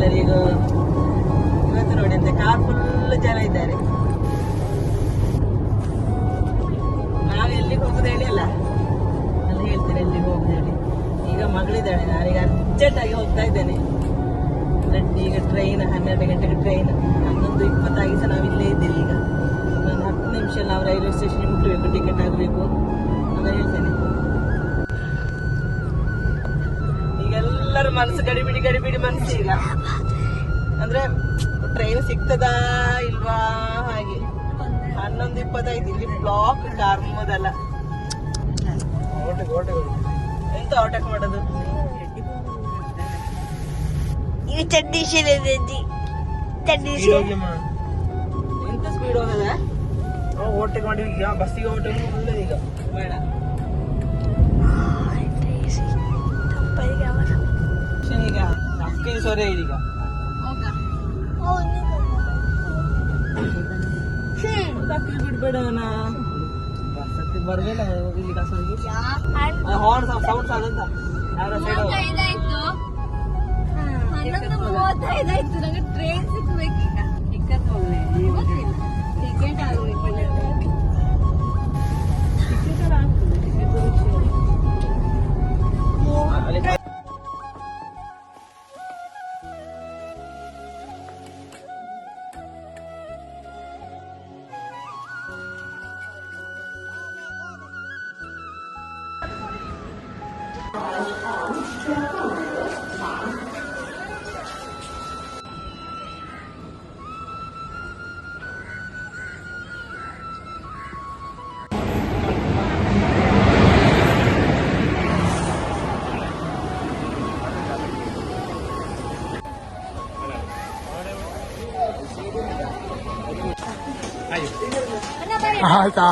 ಇದ್ದಾರೆ ಈಗ. ಇವತ್ತು ನೋಡಿ ಅಂತ ಕಾರ್ ಫುಲ್ ಜನ ಇದ್ದಾರೆ. ನಾವು ಎಲ್ಲಿಗೆ ಹೋಗುದು ಹೇಳಿ ಅಲ್ಲ, ಅಲ್ಲಿ ಹೇಳ್ತೀನಿ ಎಲ್ಲಿಗೆ ಹೋಗುದು ಹೇಳಿ. ಈಗ ಮಗಳಿದ್ದಾಳೆ, ನಾನೀಗ ಅರ್ಜೆಂಟಾಗಿ ಹೋಗ್ತಾ ಇದ್ದೇನೆ. ಈಗ ಟ್ರೈನ್ 12 ಗಂಟೆಗೆ ಟ್ರೈನ್, 11:20 ಸಹ ನಾವು ಇಲ್ಲೇ ಇದ್ದೀವಿ. ಈಗ ಇನ್ನೊಂದು 10 ನಿಮಿಷ ನಾವು ರೈಲ್ವೆ ಸ್ಟೇಷನ್ ಮುಟ್ಟಬೇಕು, ಟಿಕೆಟ್ ಆಗಬೇಕು ಅಂತ ಹೇಳ್ತೇನೆ. ಈಗ ಎಲ್ಲರೂ ಮನಸ್ಸು ಗಡಿಬಿಡಿ ಮನಸ್ಸು. ಈಗ ಅಂದ್ರೆ ಟ್ರೈನ್ ಸಿಗ್ತದಾ ಇಲ್ವಾ ಹಾಗೆ. 11:25 ಇಲ್ಲಿ ಬ್ಲಾಕ್ ಕಾರ್ಮೋದಲ್ಲ. ಎಂತ ಆಟಕ್ ಮಾಡೋದು ಈಗ ಚಡ್ಡಿ ಎಂತ ಸ್ಪೀಡ್ ಹೋಗದ ಓಟಕ್ ಮಾಡಿ. ಈಗ ಬಸ್ಸಿಗೆ ಓಟಕ್ ಒಳ್ಳೆ. ಈಗ ಬೇಡ ಈಗ ಅಕ್ಕಿ ಸೊರೆ ಈಗ ಅಕ್ಕಿ ಬಿಡ್ಬೇಡವನ ಬಸ್ಸತ್ತಿ ಬರ್ಬೇಡ ಇಲ್ಲಿ ಕಸರಿಗೆ ಹಾರ್ನ್ ಸೌಂಡ್ ಆದಂತ ಯಾರ ಸೈಡ್ 11:35 ನಂಗೆ ಟ್ರೈನ್ ಸಿಕ್ಬೇಕೀಗ. ಟಿಕೆಟ್ ಆಗಬೇಕು. ಆಯ್ತಾ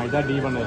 ಇದ D1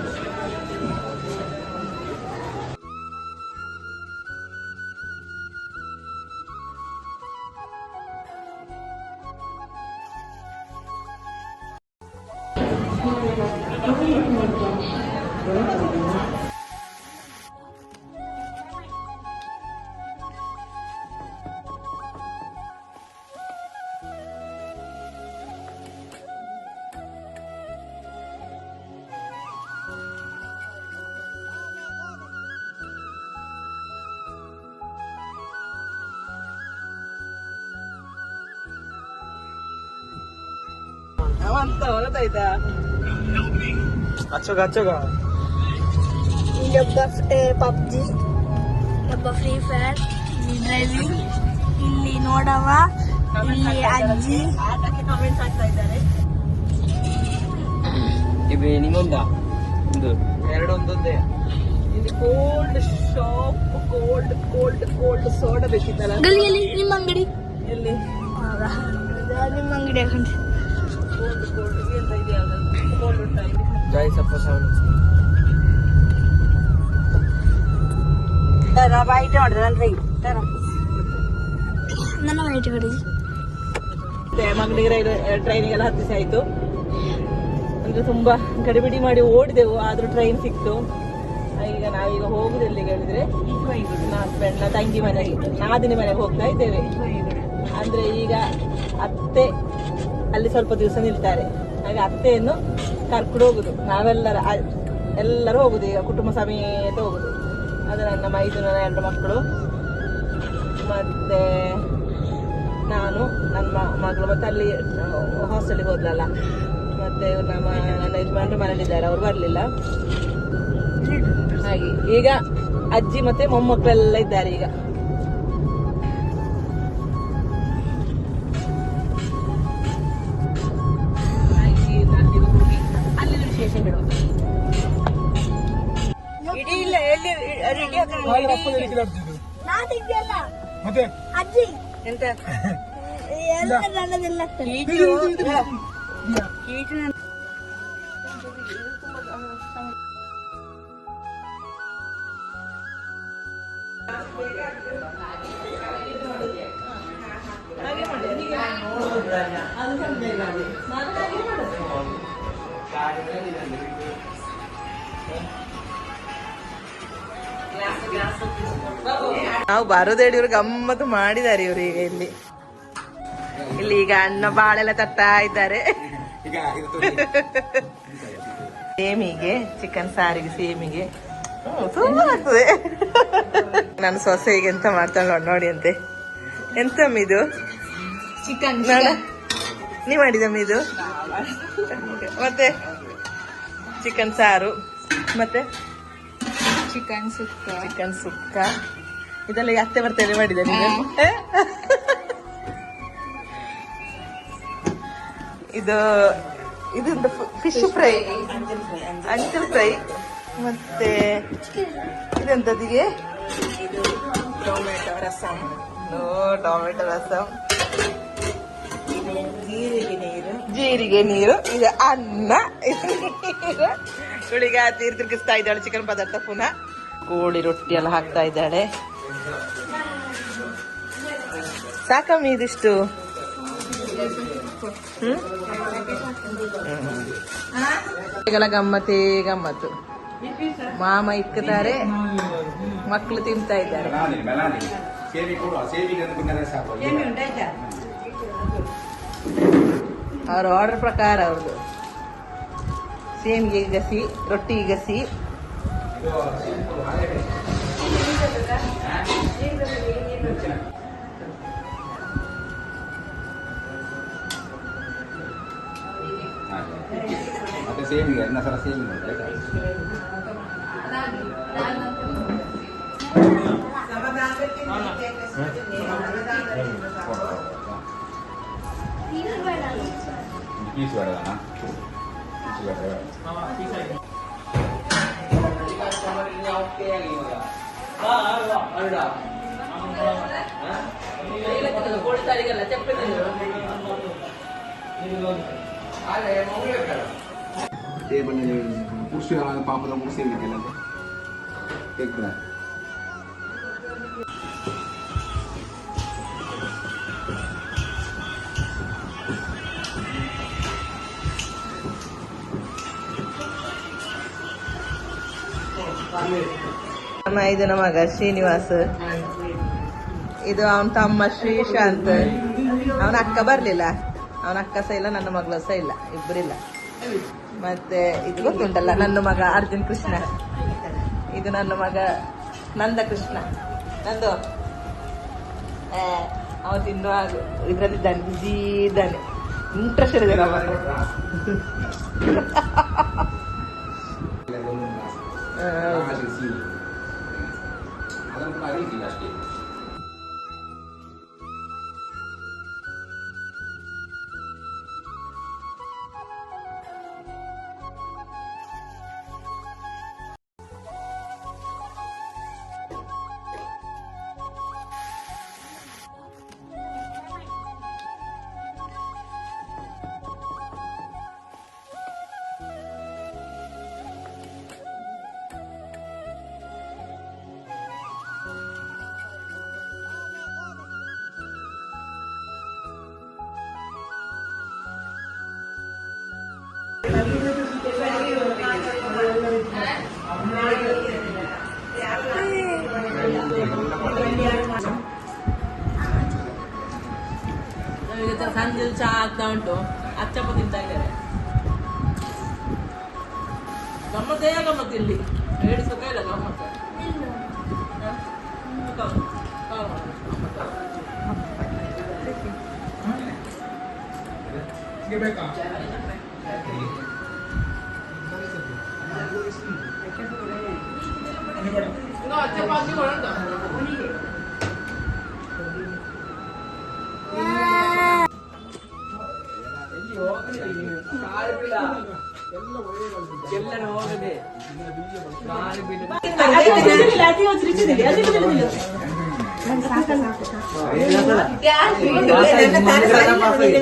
ಅಂತ ಹೊರತಾಯ್ತಾ ಅಚ್ಚೋಗ ಇಲ್ಲೊಬ್ಬ ಪಬ್ಜಿ, ಇಲ್ಲೊಬ್ಬ ಫ್ರೀ ಫೈರ್, ಇಲ್ಲಿ ಡ್ರೈವಿಂಗ್, ಇಲ್ಲಿ ನೋಡವ, ಇಲ್ಲಿ ಅಜ್ಜಿ ಆಟಕ್ಕೆ ಕಮೆಂಟ್ಸ್ ಆಗ್ತಾ ಇದ್ದಾರೆ. ನಿಮ್ಮೊಂದ ಎರಡೊಂದೊಂದೇ. ಇಲ್ಲಿ ಕೋಲ್ಡ್ ಶಾಪ್, ಕೋಲ್ಡ್ ಸೋಡಾ ಬೇಕಿತ್ತಲ್ಲ. ಗಲ್ಲಿಯಲ್ಲಿ ನಿಮ್ಮ ಅಂಗಡಿ ಎಲ್ಲಿ? ನಿಮ್ಮ ಅಂಗಡಿ ಹಾಕೊಂಡು ಕೋಲ್ಡ್ ಎಂತ ಇದೆ ಕೋಲ್ಡ್ ಉಂಟಾ ಇಲ್ಲಿ? ಜಾಯ್ಸಪ್ಪ ಸೌಂಡ್ ಬೈಟ್ ಮಾಡಿದ್ರಲ್ರಿ ನನ್ನ ಬೈಟ್ ಹೊಡಿ. ಮಗಳಿಗೆ ಟ್ರೈನಿಗೆಲ್ಲ ಹತ್ತಿಸಿ ಆಯ್ತು. ಅಂದ್ರೆ ತುಂಬಾ ಗಡಿಬಿಡಿ ಮಾಡಿ ಓಡಿದೆವು, ಆದ್ರೂ ಟ್ರೈನ್ ಸಿಕ್ತು. ಈಗ ನಾವೀಗ ಹೋಗುದು ಎಲ್ಲಿಗೆ ಹೇಳಿದ್ರೆ ಹಸ್ಬೆಂಡ್ ನ ತಂಗಿ ಮನೆಗೆ, ನಾದಿನಿ ಮನೆಗೆ ಹೋಗ್ತಾ ಇದ್ದೇವೆ. ಅಂದ್ರೆ ಈಗ ಅತ್ತೆ ಅಲ್ಲಿ ಸ್ವಲ್ಪ ದಿವಸ ನಿಲ್ತಾರೆ, ಹಾಗೆ ಅತ್ತೆಯನ್ನು ಕರ್ಕೊಂಡು ಹೋಗುದು. ಎಲ್ಲರೂ ಹೋಗುದು, ಈಗ ಕುಟುಂಬ ಸಮೇತ ಹೋಗುದು. ಅದು ನನ್ನ ಮೈದುನ 2 ಮಕ್ಕಳು, ಮತ್ತೆ ನಾನು, ನನ್ನ ಮಗಳು, ಮತ್ತೆ ಅಲ್ಲಿ ಹಾಸ್ಟೆಲ್ಗೆ ಹೋದ್ಲಲ್ಲ, ಮತ್ತೆ ನನ್ನ ಯಜಮಾನರು ಮನೇಲಿದ್ದಾರೆ, ಅವ್ರು ಬರ್ಲಿಲ್ಲ. ಹಾಗೆ ಈಗ ಅಜ್ಜಿ ಮತ್ತೆ ಮೊಮ್ಮಕ್ಕಳೆಲ್ಲ ಇದ್ದಾರೆ. ಈಗ ಅಲ್ಲಿ ವಿಶೇಷ ಇಡೀ ಇಲ್ಲ ಎಲ್ಲಿ ಮತ್ತೆ ಅಜ್ಜಿ ಎಂತ ಎಲ್ಲ ನನ್ನದೆಲ್ಲ ಅದು ಸಂಜೆ ಇಲ್ಲ ಅದು. ನಾನು ಹಾಗೆ ಮಾಡೋದು. ನಾವು ಬರೋದೇಳಿ ಇವ್ರು ಗಮ್ಮತ್ತು ಮಾಡಿದ್ದಾರೆ ಇವ್ರು ಈಗ ಇಲ್ಲಿ ಈಗ ಅಣ್ಣ ಬಾಳೆಲ್ಲ ತಟ್ತಾ ಇದ್ದಾರೆ. ಸೇಮಿಗೆ ಚಿಕನ್ ಸಾರಿಗೆ ಸೇಮಿಗೆ ತುಂಬಾ ಆಗ್ತದೆ. ನನ್ನ ಸೊಸೆಗೆ ಎಂತ ಮಾಡ್ತಾಳೆ ನೋಡಿ ಅಂತೆ. ಎಂತಮ್ಮ ಇದು? ಚಿಕನ್ ನೀ ಮಾಡಿದಮ್ಮ ಇದು? ಮತ್ತೆ ಚಿಕನ್ ಸಾರು, ಮತ್ತೆ ಚಿಕನ್ ಸುಕ್ಕ ಇದೆಲ್ಲ ಅತ್ತೆ ಬರ್ತೇನೆ ಮಾಡಿದ ನೀನು. ಇದು ಫಿಶ್ ಫ್ರೈ, ಅಂಚಲ್ ಫ್ರೈ, ಮತ್ತೆ ಇದೆಂತದಿಗೆ ಟೊಮೆಟೊ ರಸಂ, ಜೀರಿಗೆ ನೀರು, ಇದು ಅನ್ನ, ಹುಡುಗ ತಿರ್ಗಿಸ್ತಾ ಇದ್ದಾಳೆ ಚಿಕನ್ ಪದಾರ್ಥ. ಪುನಃ ಕೋಳಿ ರೊಟ್ಟಿ ಎಲ್ಲ ಹಾಕ್ತಾ ಇದ್ದಾಳೆ. ಸಾಕಮ್ಮಿ ಇದಿಷ್ಟು? ಈಗೆಲ್ಲ ಗಮ್ಮತ್ತೇ ಗಮ್ಮತ್ತು. ಮಾಮ ಇಕ್ಕುತ್ತಾರೆ, ಮಕ್ಕಳು ತಿಂತಾ ಇದ್ದಾರೆ. ಅವ್ರ ಆರ್ಡರ್ ಪ್ರಕಾರ ಅವ್ರದ್ದು ಸೇಮಿಗೆ ಗಸಿ, ರೊಟ್ಟಿ ಗಸಿ, ಮತ್ತೆ ಸೇಮಿಗೆ ಅನ್ನ ಸಲ ಸೇಮಿಗೆ ಪೀಸ್ ಬೇಡದಣ್ಣ, ಪೀಸ್ ಬೇಡ. ಕೋಳಿ ಸಾರಿಗೆಲ್ಲ ಚಪ್ಪೆ ಮುಗಿಸಿ ಪಾಪದ ಮುಗಿಸಿ ಕೇಳ್ತಾರೆ. ಇದು ನಮ್ಮ ಮಗ ಶ್ರೀನಿವಾಸ್, ಇದು ಅವನ ತಮ್ಮ ಶ್ರೀಶಾಂತ್. ಅವನ ಅಕ್ಕ ಬರ್ಲಿಲ್ಲ, ಅವನ ಅಕ್ಕ ಸಹ ಇಲ್ಲ, ನನ್ನ ಮಗಳು ಸಹ ಇಲ್ಲ, ಇಬ್ಬರಿಲ್ಲ. ಮತ್ತೆ ಇದು ಗೊತ್ತುಂಟಲ್ಲ ನನ್ನ ಮಗ ಅರ್ಜುನ್ ಕೃಷ್ಣ, ಇದು ನನ್ನ ಮಗ ನಂದ ಕೃಷ್ಣ. ನಂದು ಅವ ತಿನ್ನುವಾಗ ಇದ್ರಲ್ಲಿದ್ದಾನೆ, ಬಿಜಿ ಇದ್ದಾನೆ, ಇಂಟ್ರೆಸ್ಟ್ ಇದೆ ನಮ್ಮ ಅದನ್ನು ಅರಿಯಿಲ್ಲ ಅಷ್ಟೇ. ಸಂಜೆ ಚಹಾ ಆಗ್ತಾ ಉಂಟು, ಅಚ್ಚಪ್ಪ ತಿಂತಾ ಇದ್ದಾರೆ. ಗಮ್ಮತ್ತೇ ಗಮ್ಮತ್ತು ಇಲ್ಲಿ, ಹೇಳಿ ಸುಖ ಇಲ್ಲ ಗಮ್ಮತ್ತು. ಬೇಕಾ ಅಚ್ಚಪ್ಪ ಹಾಕಿ ಕೊಡೋಣ.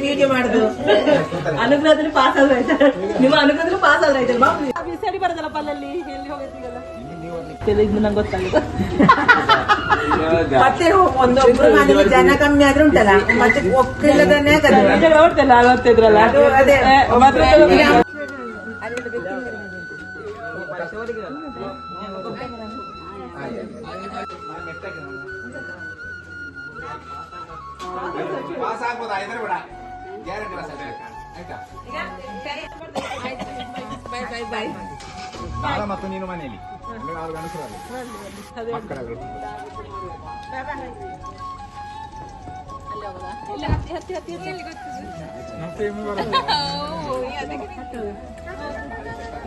ವಿಡಿಯೋ ಮಾಡುದು ಅನುಗ್ರಹದಲ್ಲಿ ಪಾಸ್ ಆದ್ರೆ ಆಯ್ತಾ, ನಿಮ್ಮ ಅನುಗ್ರಹದಲ್ಲಿ ಪಾಸ್ ಆದ್ರೆ ಆಯ್ತಲ್ಲ. ಬಿಸಾಡಿ ಬರೋದಲ್ಲ ಪಲ್ಲಲ್ಲಿ, ಎಲ್ಲಿ ಹೋಗತ್ತೀಗಲ್ಲ. ಆಗ್ತಿಲ್ಲ ಇನ್ನು ನಂಗೆ ಗೊತ್ತಾಗುತ್ತೆ. ಮತ್ತೆ ಒಂದೊಬ್ರು ಮನೆಗೆ ಜನ ಕಮ್ಮಿ ಆದ್ರೆ ಉಂಟಲ್ಲ ಮತ್ತೆ ಒಪ್ಪಿಲ್ಲದನ್ನೇ ಜಗಳ ಓಡ್ತಲ್ಲ ಆಗೋಗ್ತಿದ್ರಲ್ಲ ಅದೇ. ಪಾಸ್ ಆಗ್ಬೋದಾ ಇದ್ರೆ ಬೇಡ ಗ್ಯಾರಂಟಿ ಪಾಸ್ ಆಯ್ತಾ ಬೈ ಬೈ ಬೈ. ನಾಳೆ ಮತ್ತು ನೀನು ಮನೆಯಲ್ಲಿ ನಾವು ಗಣಸರಲ್ಲಿ ಮಕ್ಕಳಲ್ಲಿ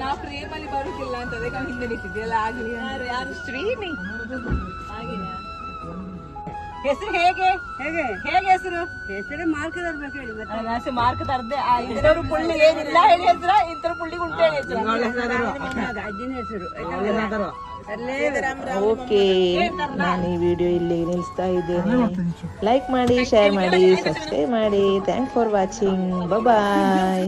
ನಾವು ಪ್ರೇಮಲ್ಲಿ ಬರುತ್ತಿಲ್ಲ ಅಂತ ಅದಕ್ಕೆ ನಾವು ಹಿಂದೆ ನಿಂತಿದ್ದೆಲ್ಲ ಆಗ್ಲಿ ಯಾರು ಶ್ರೀನಿ ಹೆಸರು ಹೇಗೆ ಹೇಗೆ ಹೇಗೆ ಹೆಸರು ಹೆಸರು ಮಾರ್ಕ್ ತರ್ಬೇಕು ಹೇಳಿ ಮತ್ತೆ ಮಾರ್ಕ್ ತರದೆ ಇಂಥವ್ರು ಪುಳ್ಳಿ ಏನಿಲ್ಲ ಹೇಳಿ ಹೆಸರ ಇಂಥವ್ರು ಪುಳ್ಳಿ ಉಂಟು ಹೇಳಿ ಹೆಸರು. ಅಜ್ಜಿನ ಹೆಸರು ಓಕೆ, ನಾನು ಈ ವಿಡಿಯೋ ಇಲ್ಲಿ ನಿಲ್ಲಿಸ್ತಾ ಇದ್ದೇನೆ. ಲೈಕ್ ಮಾಡಿ, ಶೇರ್ ಮಾಡಿ, ಸಬ್ಸ್ಕ್ರೈಬ್ ಮಾಡಿ. Thanks for watching. ಬಾಯ್.